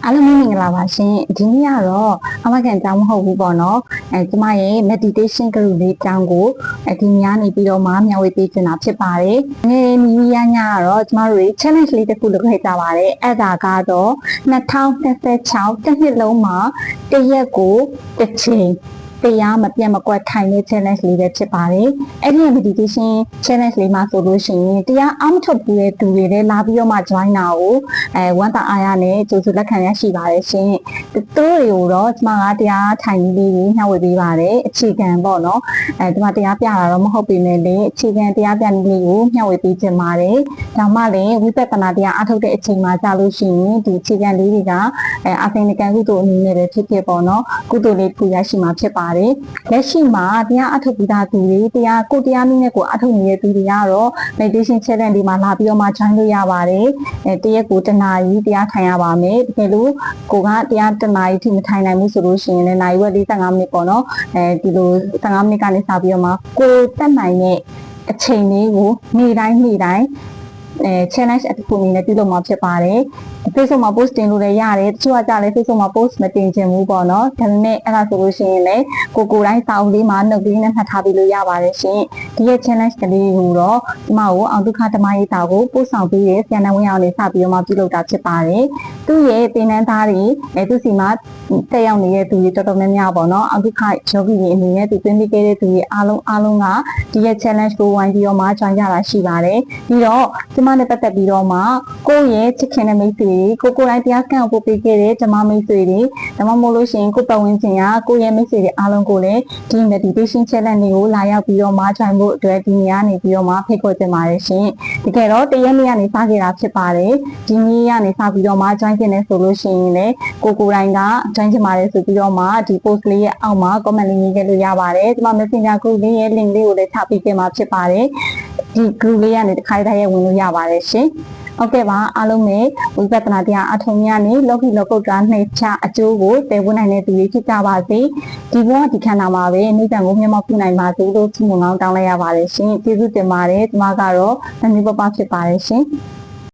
အားလုံးမင်္ဂလာပါရှင်ဒီနေ့ကတော့အမကန်ကြောင်းမဟုတ်ဘူးပေါ့နော်ကျမရဲ့ meditation group လေးကြောင်းကိုဒီညနေပြီးတော့မှမျှဝေပေးချင်တာဖြစ်ပါတယ်ငယ်နီးရညကတော့ကျမတို့ challenge လေးတစ်ခုလုပ်ခဲ့ကြပါတယ်အဲ့ဒါကတော့2026တစ်နှစ်လုံးမှာတစ်ရက်ကိုတစ်ချိန်တရားမပြတ်မကွက်ထိုင်တဲ့ challenge လေးပဲဖြစ်ပါတယ်။အဲ့ဒီ meditation challenge လေးမှာဆိုလို့ရှိရင်တရားအားမထုတ်ဘူးတဲ့သူတွေလည်းလာပြီးတော့မှ join တာကိုဝမ်းသာအားရနဲ့ကြိုဆိုလက်ခံရရှိပါတယ်ရှင်။သူတို့တွေကိုတော့ကျမကတရားထိုင်နည်းလေးကိုမျှဝေပေးပါတယ်။အခြေခံပေါ့နော်။ဒီမှာတရားပြတာတော့မဟုတ်ပေမဲ့လည်းအခြေခံတရားပြနည်းလေးကိုမျှဝေပေးချင်ပါတယ်။ဒါမှလည်းဝိပဿနာတရားအားထုတ်တဲ့အချိန်မှာကြာလို့ရှိရင်ဒီအခြေခံလေးတွေကအာသင်္ကံကုသိုလ်အနေနဲ့ပဲဖြစ်ဖြစ်ပေါ့နော်။ကုသိုလ်လေးတစ်ခုရရှိမှာဖြစ်ပါတယ်။လက်ရှိမှာတရားအထုတ်ပြီးသားသူတွေတရားနည်းနဲ့ကိုအထုတ်နေတဲ့သူတွေကတော့ meditation challenge ဒီမှာလာပြီးတော့မှ join လို့ရပါတယ်တရက်ကိုတစ်နာရီတရားထိုင်ရပါမယ်တကယ်လို့ကိုကတရားတစ်နာရီထိမထိုင်နိုင်ဘူးဆိုလို့ရှိရင်လည်းနာရီဝက်45မိနစ်ပေါ့နော်ဒီလို15မိနစ်ကနေစပြီးတော့မှကိုတက်နိုင်တဲ့အချိန်လေးကိုနေ့တိုင်းchallenge အတစ်ခုအနေနဲ့ပြုလုပ်မှာဖြစ်ပါတယ်Facebook မှာ post တင်လို့လည်းရတယ်တချို့ကကြလည်း Facebook မှာ post မတင်ချင်ဘူးပေါ့နော်ဒါပေမဲ့အဲ့ဒါဆိုလို့ရှိရင်လည်းကိုတိုင်းစာအုပ်လေးမှာ note လေးနဲ့မှတ်ထားပြီးလို့ရပါတယ်ရှင်ဒီရဲ့ challenge ကလေးကိုတော့ဒီမှာကိုအောင်ဒုက္ခဓမ္မရေးတာကိုပို့ဆောင်ပေးတဲ့ဆရာတော်ဝင်းအောင်လေးစပြီးတော့မှပြုလုပ်တာဖြစ်ပါတယ်သူ့ရဲ့သင်တန်းသားတွေသူစီမှာတက်ရောက်နေတဲ့သူတွေတော်တော်များများပေါ့နော်အောင်ဒုက္ခယောဂီတွေအနေနဲ့သူသင်ပေးခဲ့တဲ့သူတွေအားလုံးကဒီရဲ့ challenge ကိုဝိုင်းပြီးတော့မှ join ရတာရှိပါတယ်ပြီးတော့ဒီမှာနဲ့ပတ်သက်ပြီးတော့မှကိုယ့်ရဲ့ချစ်ခင်တဲ့မိတ်ဆွေတွေကိုတိုင်းတရားစခန်းကိုပို့ပေးခဲ့တဲ့ဓမ္မမိတ်ဆွေတွေဒါမှမဟုတ်လို့ရှိရင်ကိုပတ်ဝန်းကျင်ကကိုရဲ့မိတ်ဆွေတွေအားလုံးကိုလည်းဒီ meditation challenge တွေကိုလာရောက်ပြီးတော့မှ join ဖို့အတွက်ဒီနေ့ကနေပြီးတော့မှဖိတ်ခေါ်ချင်ပါတယ်ရှင်တကယ်တော့တရက်နေ့ကနေစခဲ့တာဖြစ်ပါတယ်ဒီနေ့ကနေစပြီးတော့မှ join ချင်တယ်ဆိုလို့ရှိရင်လည်းကိုတိုင်းက join ချင်ပါတယ်ဆိုပြီးတော့မှဒီ post လေးရဲ့အောက်မှာ comment လေးရေးခဲ့လို့ရပါတယ်ဒီမှာ messenger group လေးရဲ့ link လေးကိုလည်းချပေးခဲ့မှာဖြစ်ပါတယ်ဒီ group လေးကနေတစ်ခါတည်းရဲ့ဝင်လို့ရပါတယ်ရှင်ဟုတ်ကဲ့ပါအားလုံးပဲဝိပဿနာတရားအထုံးများနဲ့လောကီလောကုတ္တရာနှိမ့်ချအကျိုးကိုတည်ဝနိုင်တဲ့သူတွေဖြစ်ကြပါစေဒီဘဝဒီခန္ဓာမှာပဲနိဗ္ဗာန်ကိုမျက်မှောက်ပြုနိုင်ပါစေလို့ဆုမွန်ကောင်းတောင်းလိုက်ရပါတယ်ရှင်ကျေးဇူးတင်ပါတယ်ဒီမှာကတော့နန္ဒီပပဖြစ်ပါတယ်ရှင်